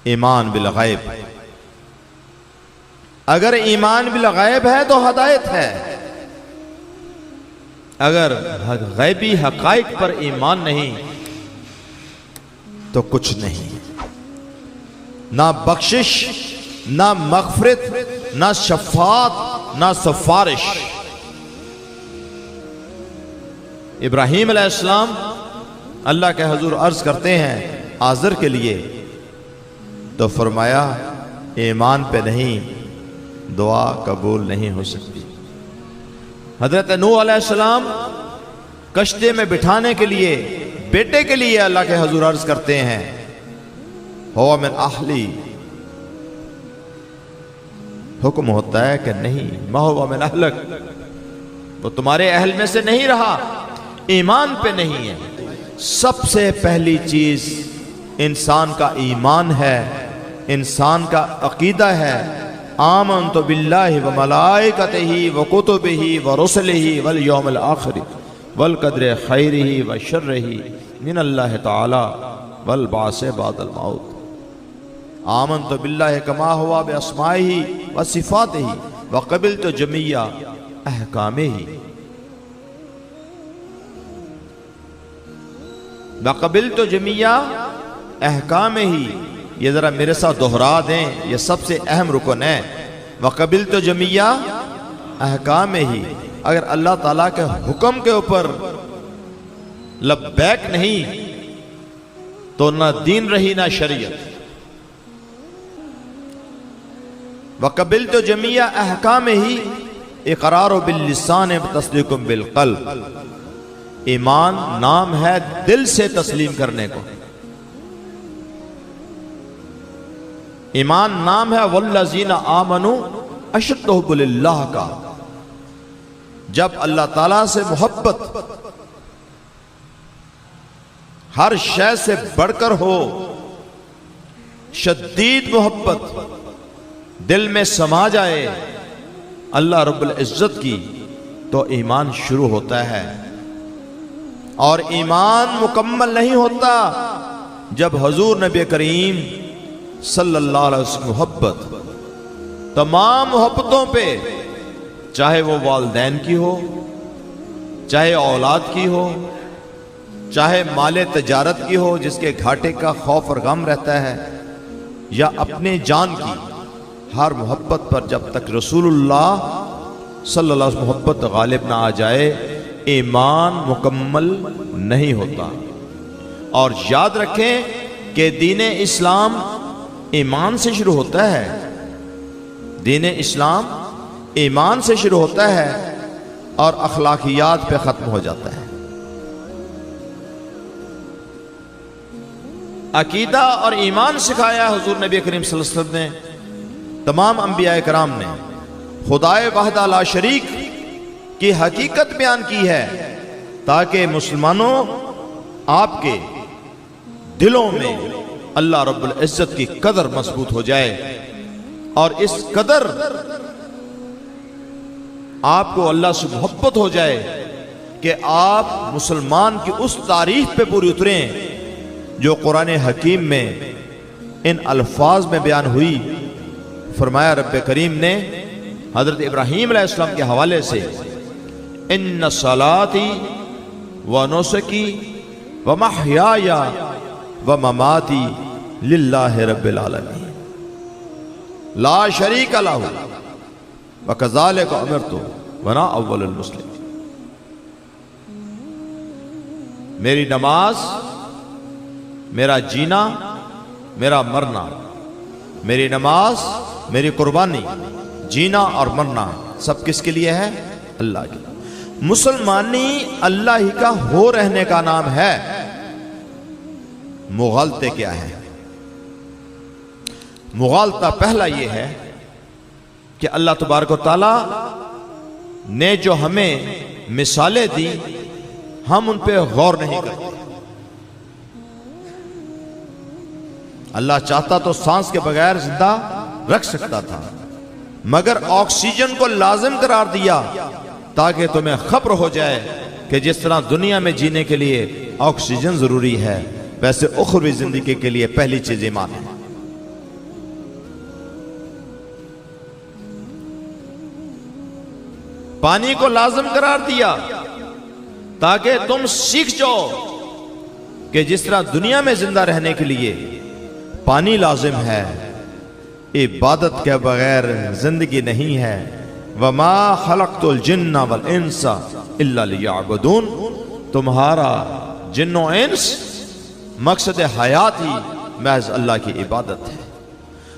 ایمان بالغیب. اگر ایمان بالغیب ہے تو ہدایت ہے، اگر غیبی حقائق پر ایمان نہیں تو کچھ نہیں. نہ بخشش، نہ مغفرت، نہ شفاعت، نہ سفارش. ابراہیم علیہ السلام اللہ کے حضور عرض کرتے ہیں آزر کے لیے، تو فرمایا ایمان پہ نہیں دعا قبول نہیں ہو سکتی. حضرت نوح علیہ السلام کشتی میں بٹھانے کے لیے بیٹے کے لیے اللہ کے حضور عرض کرتے ہیں ہوا من اہلی، حکم ہوتا ہے کہ نہیں، ما ہوا من اہلک، وہ تمہارے اہل میں سے نہیں رہا، ایمان پہ نہیں ہے. سب سے پہلی چیز انسان کا ایمان ہے، انسان کا عقیدہ ہے. آمنت باللہ وملائکتہ وکتبہ ورسلہ والیوم الآخر والقدر خیرہ وشرہ من اللہ تعالی والبعث بعد الموت. آمنت باللہ کما ہوا باسمائہ وصفاتہ وقبلت جمیع احکامہ. وقبلت جمیع احکامہ، یہ ذرا میرے ساتھ دہرا دیں، یہ سب سے اہم رکن ہے. وقبلت جمیع احکامہ، اگر اللہ تعالیٰ کے حکم کے اوپر لبیک نہیں تو نہ دین رہی نہ شریعت. وقبلت جمیع احکامہ اقرار باللسان تصدیق بالقلب. ایمان نام ہے دل سے تسلیم کرنے کو. ایمان نام ہے والذین آمنوا اشد حب للہ کا. جب اللہ تعالیٰ سے محبت ہر شے سے بڑھ کر ہو، شدید محبت دل میں سما جائے اللہ رب العزت کی، تو ایمان شروع ہوتا ہے. اور ایمان مکمل نہیں ہوتا جب حضور نبی کریم صلی اللہ علیہ وسلم محبت تمام محبتوں پہ، چاہے وہ والدین کی ہو، چاہے اولاد کی ہو، چاہے مال تجارت کی ہو جس کے گھاٹے کا خوف اور غم رہتا ہے، یا اپنے جان کی، ہر محبت پر جب تک رسول اللہ صلی اللہ علیہ وسلم محبت غالب نہ آ جائے ایمان مکمل نہیں ہوتا. اور یاد رکھیں کہ دین اسلام ایمان سے شروع ہوتا ہے. دین اسلام ایمان سے شروع ہوتا ہے اور اخلاقیات پہ ختم ہو جاتا ہے. عقیدہ اور ایمان سکھایا حضور نبی کریم صلی اللہ علیہ وسلم نے، تمام انبیاء کرام نے. خدائے وحدہ لا شریک کی حقیقت بیان کی ہے تاکہ مسلمانوں آپ کے دلوں میں اللہ رب العزت کی قدر مضبوط ہو جائے، اور اس قدر آپ کو اللہ سے محبت ہو جائے کہ آپ مسلمان کی اس تاریخ پہ پوری اتریں جو قرآن حکیم میں ان الفاظ میں بیان ہوئی. فرمایا رب کریم نے حضرت ابراہیم علیہ السلام کے حوالے سے ان صلاتی و نسکی و محیای و مماتی للہ رب العالمین لا شریک لہ وکذالک امرت وانا اول المسلمین. میری نماز، میرا جینا، میرا مرنا، میری نماز، میری قربانی، جینا اور مرنا سب کس کے لیے ہے؟ اللہ کے لیے. مسلمانی اللہ ہی کا ہو رہنے کا نام ہے. مغالطے کیا ہے؟ مغالطہ پہلا یہ ہے کہ اللہ تبارک و تعالی نے جو ہمیں مثالیں دی ہم ان پہ غور نہیں کرتے. اللہ چاہتا تو سانس کے بغیر زندہ رکھ سکتا تھا، مگر آکسیجن کو لازم قرار دیا تاکہ تمہیں خبر ہو جائے کہ جس طرح دنیا میں جینے کے لیے آکسیجن ضروری ہے ویسے اخروی زندگی کے لیے پہلی چیز ایمان ہے. پانی کو لازم قرار دیا تاکہ تم سیکھ جاؤ کہ جس طرح دنیا میں زندہ رہنے کے لیے پانی لازم ہے، عبادت کے بغیر زندگی نہیں ہے۔ وَمَا خَلَقْتُ الْجِنَّ وَالْإِنسَ إِلَّا لِيَعْبُدُونَ، تمہارا جن و انس مقصد حیات ہی محض اللہ کی عبادت ہے،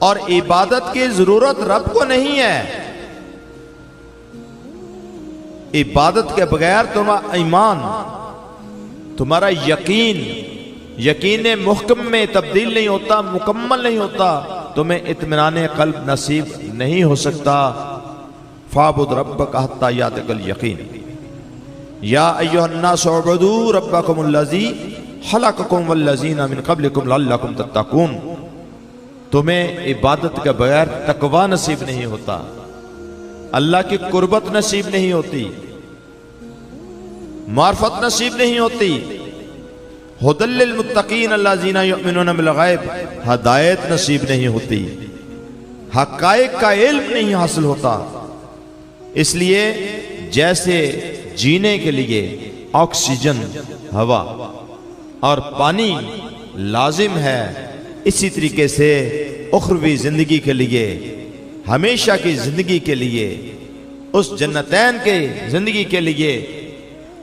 اور عبادت کی ضرورت رب کو نہیں ہے۔ عبادت کے بغیر تمہارا ایمان، تمہارا یقین محکم میں تبدیل نہیں ہوتا، مکمل نہیں ہوتا، تمہیں اطمینان قلب نصیب نہیں ہو سکتا۔ فَاعْبُدْ رَبَّكَ حَتَّى يَأْتِيَكَ الْيَقِينُ یا ایھا الناس اعبدوا ربکم الذی خلقکم والذین من قبلکم لعلکم تتقون، تمہیں عبادت کے بغیر تقوی نصیب نہیں ہوتا، اللہ کی قربت نصیب نہیں ہوتی، معرفت نصیب نہیں ہوتی۔ ھدی للمتقین الذین یؤمنون بالغیب، ہدایت نصیب نہیں ہوتی، حقائق کا علم نہیں حاصل ہوتا۔ اس لیے جیسے جینے کے لیے آکسیجن، ہوا اور پانی لازم ہے، اسی طریقے سے اخروی زندگی کے لیے، ہمیشہ کی زندگی کے لیے، اس جنتین کے زندگی کے لیے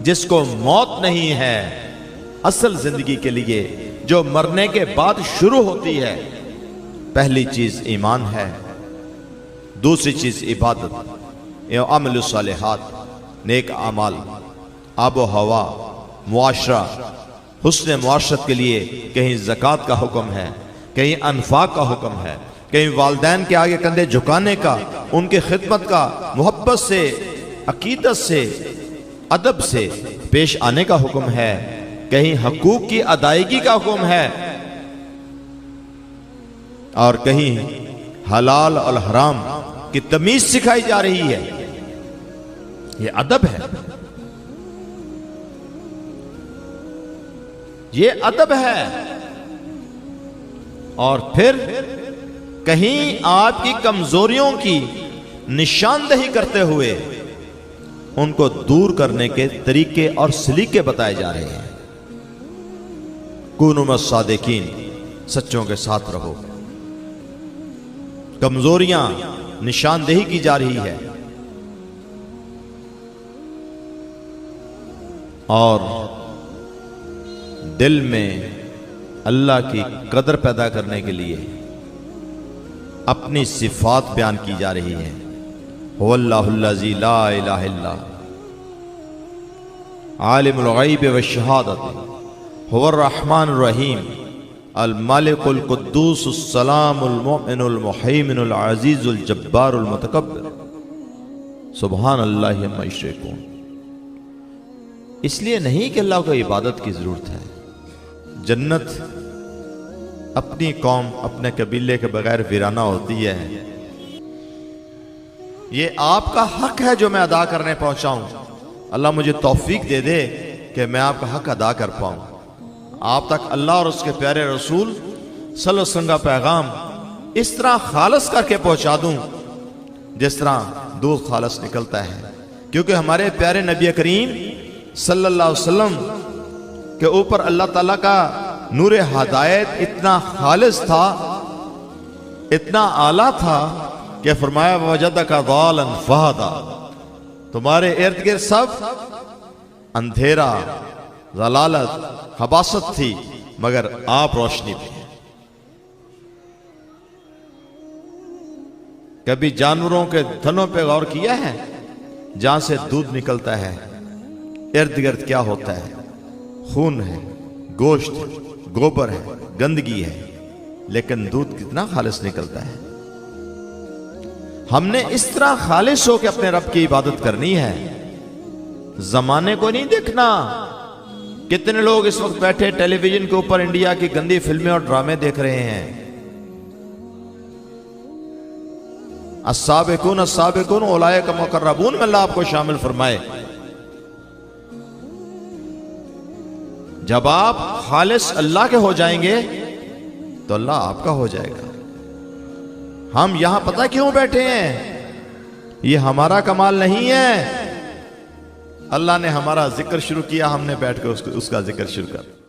جس کو موت نہیں ہے، اصل زندگی کے لیے جو مرنے کے بعد شروع ہوتی ہے، پہلی چیز ایمان ہے، دوسری چیز عبادت، عمل الصالحات، نیک اعمال، آب و ہوا، معاشرہ، حسن معاشرت کے لیے کہیں زکوٰۃ کا حکم ہے، کہیں انفاق کا حکم ہے، کہیں والدین کے آگے کندھے جھکانے کا، ان کی خدمت کا، محبت سے، عقیدت سے، ادب سے پیش آنے کا حکم ہے، کہیں حقوق کی ادائیگی کا حکم ہے، اور کہیں حلال اور حرام کی تمیز سکھائی جا رہی ہے۔ یہ ادب ہے، یہ ادب ہے۔ اور پھر کہیں آپ کی کمزوریوں کی نشاندہی کرتے ہوئے ان کو دور کرنے کے طریقے اور سلیقے بتائے جا رہے ہیں۔ کونوا مع الصادقین، سچوں کے ساتھ رہو۔ کمزوریاں نشاندہی کی جا رہی ہے، اور دل میں اللہ کی قدر پیدا کرنے کے لیے اپنی صفات بیان کی جا رہی ہے۔ هو اللہ الذی لا الہ الا عالم الغیب والشہادۃ هو الرحمن الرحیم الملک القدوس السلام المؤمن المہیمن العزیز الجبار المتکبر سبحان اللہ عما یشرکون۔ اس لیے نہیں کہ اللہ کو عبادت کی ضرورت ہے، جنت اپنی قوم، اپنے قبیلے کے بغیر ویرانہ ہوتی ہے۔ یہ آپ کا حق ہے جو میں ادا کرنے پہنچاؤں، اللہ مجھے توفیق دے دے کہ میں آپ کا حق ادا کر پاؤں، آپ تک اللہ اور اس کے پیارے رسول صلی اللہ علیہ وسلم کا پیغام اس طرح خالص کر کے پہنچا دوں جس طرح دودھ خالص نکلتا ہے، کیونکہ ہمارے پیارے نبی کریم صلی اللہ علیہ وسلم کے اوپر اللہ تعالیٰ کا نور ہدایت اتنا خالص تھا، اتنا اعلیٰ تھا کہ فرمایا وَوَجَدَكَ ضَالًا فَهَدَىٰ، تمہارے ارد گرد سب اندھیرا، ضلالت، خباثت تھی، مگر آپ روشنی تھے۔ کبھی جانوروں کے تھنوں پہ غور کیا ہے؟ جہاں سے دودھ نکلتا ہے ارد گرد کیا ہوتا ہے؟ خون ہے، گوشت ہے، گوبر ہے، گندگی ہے، لیکن دودھ کتنا خالص نکلتا ہے۔ ہم نے اس طرح خالص ہو کے اپنے رب کی عبادت کرنی ہے، زمانے کو نہیں دیکھنا۔ کتنے لوگ اس وقت بیٹھے ٹیلی ویژن کے اوپر انڈیا کی گندی فلمیں اور ڈرامے دیکھ رہے ہیں۔ السابقون السابقون اولئک مقربون میں اللہ آپ کو شامل فرمائے۔ جب آپ خالص اللہ کے ہو جائیں گے تو اللہ آپ کا ہو جائے گا۔ ہم یہاں پتہ کیوں بیٹھے ہیں؟ یہ ہمارا کمال نہیں ہے، اللہ نے ہمارا ذکر شروع کیا، ہم نے بیٹھ کر اس کا ذکر شروع کر